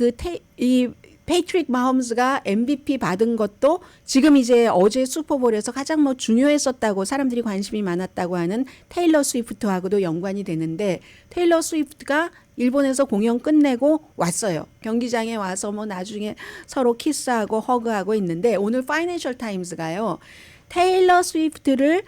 패트릭 마홈스가 MVP 받은 것도 지금 이제 어제 슈퍼볼에서 가장 뭐 중요했었다고 사람들이 관심이 많았다고 하는 테일러 스위프트하고도 연관이 되는데 테일러 스위프트가 일본에서 공연 끝내고 왔어요. 경기장에 와서 뭐 나중에 서로 키스하고 허그하고 있는데 오늘 파이낸셜 타임스가요. 테일러 스위프트를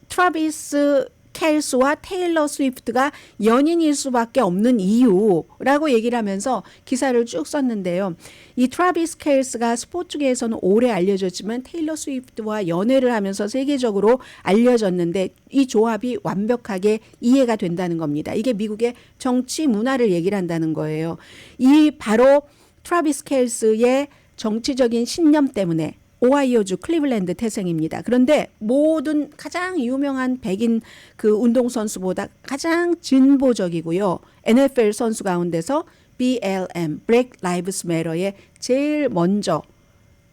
트라비스 켈스와 테일러 스위프트가 연인일 수밖에 없는 이유라고 얘기를 하면서 기사를 쭉 썼는데요. 이 트라비스 켈스가 스포츠계에서는 오래 알려졌지만 테일러 스위프트와 연애를 하면서 세계적으로 알려졌는데 이 조합이 완벽하게 이해가 된다는 겁니다. 이게 미국의 정치 문화를 얘기를 한다는 거예요. 이 바로 트라비스 켈스의 정치적인 신념 때문에 오하이오주 클리블랜드 태생입니다. 그런데 모든 가장 유명한 백인 그 운동선수보다 가장 진보적이고요. NFL 선수 가운데서 BLM, Black Lives Matter에 제일 먼저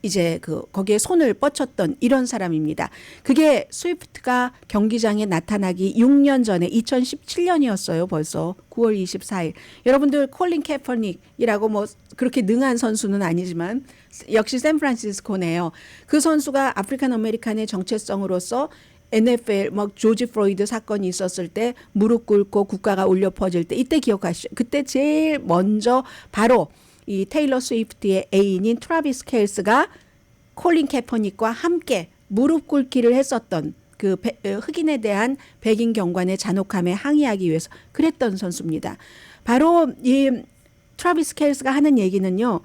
이제 거기에 손을 뻗쳤던 이런 사람입니다. 그게 스위프트가 경기장에 나타나기 6년 전에 2017년이었어요. 벌써 9월 24일. 여러분들 콜린 캐퍼닉이라고 뭐 그렇게 능한 선수는 아니지만 역시 샌프란시스코네요. 그 선수가 아프리칸 아메리칸의 정체성으로서 NFL 막 조지 프로이드 사건이 있었을 때 무릎 꿇고 국가가 울려 퍼질 때 이때 기억하시죠? 그때 제일 먼저 바로 이 테일러 스위프트의 애인인 트라비스 켈스가 콜린 캐퍼닉과 함께 무릎 꿇기를 했었던 그 흑인에 대한 백인 경관의 잔혹함에 항의하기 위해서 그랬던 선수입니다. 바로 이 트라비스 켈스가 하는 얘기는요.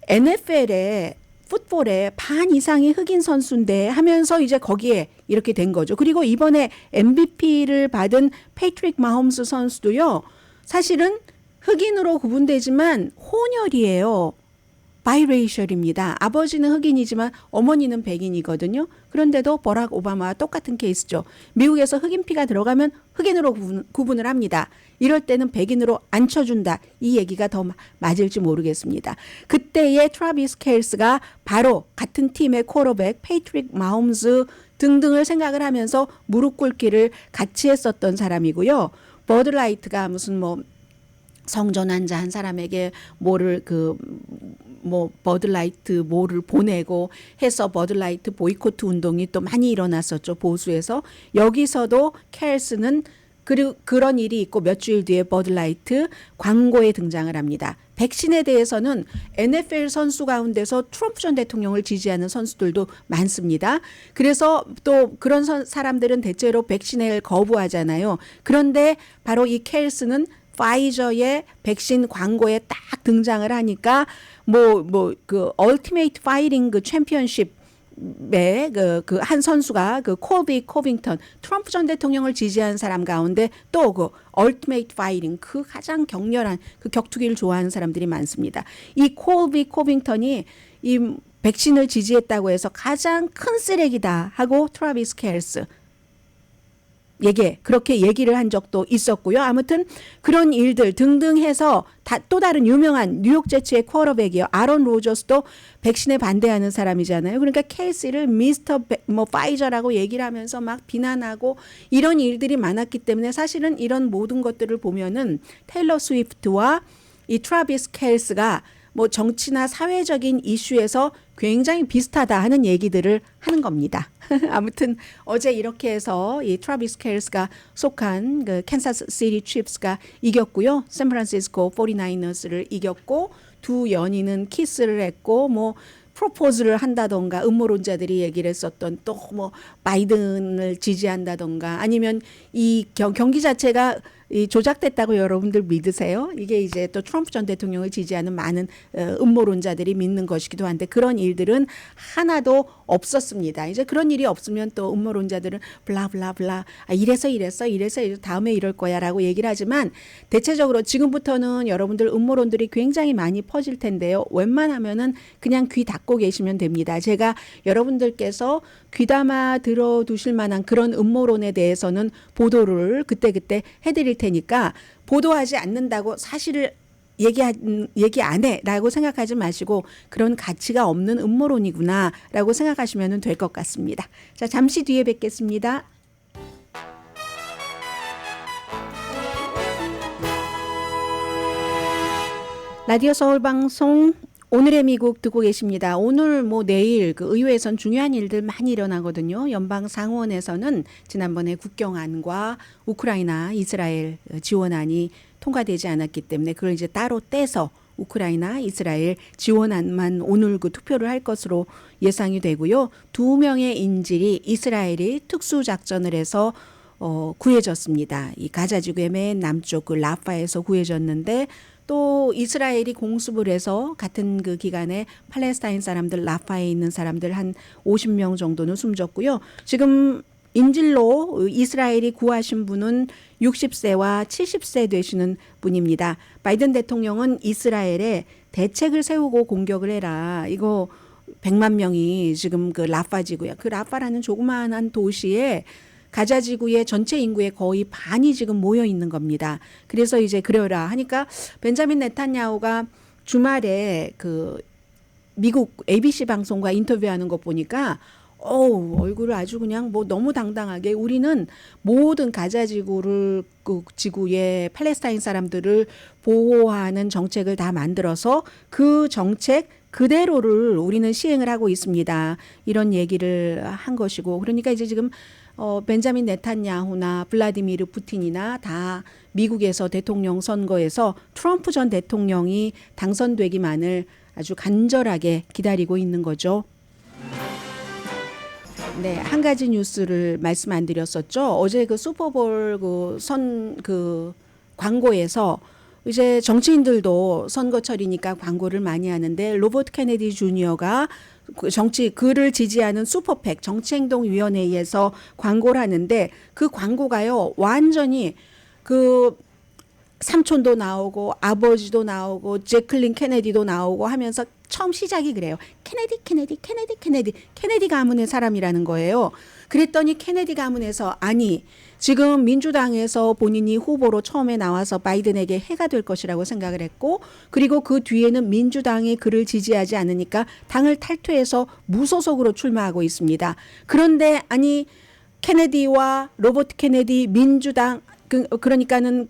NFL에 풋볼의 반 이상이 흑인 선수인데 하면서 이제 거기에 이렇게 된 거죠. 그리고 이번에 MVP를 받은 패트릭 마홈스 선수도요. 사실은 흑인으로 구분되지만 혼혈이에요. 바이레이셜입니다. 아버지는 흑인이지만 어머니는 백인이거든요. 그런데도 버락 오바마와 똑같은 케이스죠. 미국에서 흑인 피가 들어가면 흑인으로 구분을 합니다. 이럴 때는 백인으로 안 쳐준다. 이 얘기가 더 맞을지 모르겠습니다. 그때의 트라비스 켈스가 바로 같은 팀의 쿼터백 패트릭 마홈스 등등을 생각을 하면서 무릎 꿇기를 같이 했었던 사람이고요. 버드라이트가 무슨 뭐 성전 환자 한 사람에게 버드라이트 뭐를 보내고 해서 버드라이트 보이코트 운동이 또 많이 일어났었죠. 보수에서. 여기서도 켈스는 그런 일이 있고 몇 주일 뒤에 버드라이트 광고에 등장을 합니다. 백신에 대해서는 NFL 선수 가운데서 트럼프 전 대통령을 지지하는 선수들도 많습니다. 그래서 또 그런 사람들은 대체로 백신을 거부하잖아요. 그런데 바로 이 켈스는 파이저의 백신 광고에 딱 등장을 하니까 그 얼티메이트 파이팅 그 챔피언십 그 한 선수가 그 콜비 코빙턴 트럼프 전 대통령을 지지한 사람 가운데 또 그 얼티메이트 파이팅 그 가장 격렬한 그 격투기를 좋아하는 사람들이 많습니다. 이 콜비 코빙턴이 이 백신을 지지했다고 해서 가장 큰 쓰레기다 하고 트래비스 켈스 그렇게 얘기를 한 적도 있었고요. 아무튼 그런 일들 등등 해서 또 다른 유명한 뉴욕 제츠의 쿼터백이요. 아론 로저스도 백신에 반대하는 사람이잖아요. 그러니까 켈시를 미스터 파이저라고 얘기를 하면서 막 비난하고 이런 일들이 많았기 때문에 사실은 이런 모든 것들을 보면은 테일러 스위프트와 이 트래비스 켈스가 뭐 정치나 사회적인 이슈에서 굉장히 비슷하다 하는 얘기들을 하는 겁니다. 아무튼 어제 이렇게 해서 이 트래비스 켈스가 속한 그 캔사스 시티 칩스가 이겼고요. 샌프란시스코 49어스를 이겼고 두 연인은 키스를 했고 뭐 프로포즈를 한다던가 음모론자들이 얘기를 했었던 또 뭐 바이든을 지지한다던가 아니면 이 경기 자체가 이 조작됐다고 여러분들 믿으세요? 이게 이제 또 트럼프 전 대통령을 지지하는 많은 음모론자들이 믿는 것이기도 한데 그런 일들은 하나도 없었습니다. 이제 그런 일이 없으면 또 음모론자들은 블라블라블라 이래서 다음에 이럴 거야라고 얘기를 하지만 대체적으로 지금부터는 여러분들 음모론들이 굉장히 많이 퍼질 텐데요. 웬만하면은 그냥 귀 닫고 계시면 됩니다. 제가 여러분들께서 귀담아 들어두실 만한 그런 음모론에 대해서는 보도를 그때그때 해드릴 테니까 보도하지 않는다고 사실을 얘기 안 해라고 생각하지 마시고 그런 가치가 없는 음모론이구나라고 생각하시면 될 것 같습니다. 자, 잠시 뒤에 뵙겠습니다. 라디오 서울 방송 오늘의 미국 듣고 계십니다. 오늘 뭐 내일 그 의회에선 중요한 일들 많이 일어나거든요. 연방 상원에서는 지난번에 국경안과 우크라이나 이스라엘 지원안이 통과되지 않았기 때문에 그걸 이제 따로 떼서 우크라이나 이스라엘 지원안만 오늘 그 투표를 할 것으로 예상이 되고요. 2명의 인질이 이스라엘이 특수작전을 해서 구해졌습니다. 이 가자지구의 맨 남쪽 그 라파에서 구해졌는데 또 이스라엘이 공습을 해서 같은 그 기간에 팔레스타인 사람들 라파에 있는 사람들 한 50명 정도는 숨졌고요. 지금 인질로 이스라엘이 구하신 분은 60세와 70세 되시는 분입니다. 바이든 대통령은 이스라엘에 대책을 세우고 공격을 해라. 이거 100만 명이 지금 그 라파 지구야. 그 라파라는 조그마한 도시에 가자 지구의 전체 인구의 거의 반이 지금 모여 있는 겁니다. 그래서 이제 그러라 하니까 벤자민 네탄야후가 주말에 그 미국 ABC 방송과 인터뷰하는 거 보니까 얼굴을 아주 그냥 뭐 너무 당당하게 우리는 모든 가자 지구를 그 지구의 팔레스타인 사람들을 보호하는 정책을 다 만들어서 그 정책 그대로를 우리는 시행을 하고 있습니다. 이런 얘기를 한 것이고 그러니까 이제 지금 벤자민 네탄야후나 블라디미르 푸틴이나 다 미국에서 대통령 선거에서 트럼프 전 대통령이 당선되기만을 아주 간절하게 기다리고 있는 거죠. 네, 한 가지 뉴스를 말씀 안 드렸었죠. 어제 그 슈퍼볼 그 광고에서 이제 정치인들도 선거철이니까 광고를 많이 하는데 로버트 케네디 주니어가 그를 지지하는 슈퍼팩 정치행동위원회에서 광고를 하는데 그 광고가요 완전히 그 삼촌도 나오고 아버지도 나오고 제클린 케네디도 나오고 하면서 처음 시작이 그래요. 케네디 가문의 사람이라는 거예요. 그랬더니 케네디 가문에서 아니 지금 민주당에서 본인이 후보로 처음에 나와서 바이든에게 해가 될 것이라고 생각을 했고 그리고 그 뒤에는 민주당이 그를 지지하지 않으니까 당을 탈퇴해서 무소속으로 출마하고 있습니다. 그런데 아니 케네디와 로버트 케네디 민주당 그러니까는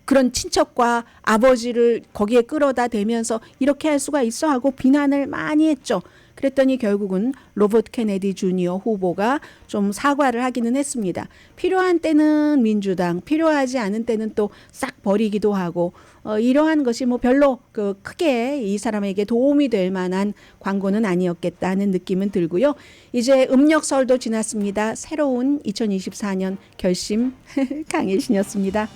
그런 친척과 아버지를 거기에 끌어다 대면서 이렇게 할 수가 있어 하고 비난을 많이 했죠. 그랬더니 결국은 로버트 케네디 주니어 후보가 좀 사과를 하기는 했습니다. 필요한 때는 민주당, 필요하지 않은 때는 또 싹 버리기도 하고 이러한 것이 뭐 별로 크게 이 사람에게 도움이 될 만한 광고는 아니었겠다는 느낌은 들고요. 이제 음력설도 지났습니다. 새로운 2024년 결심 강혜신이었습니다.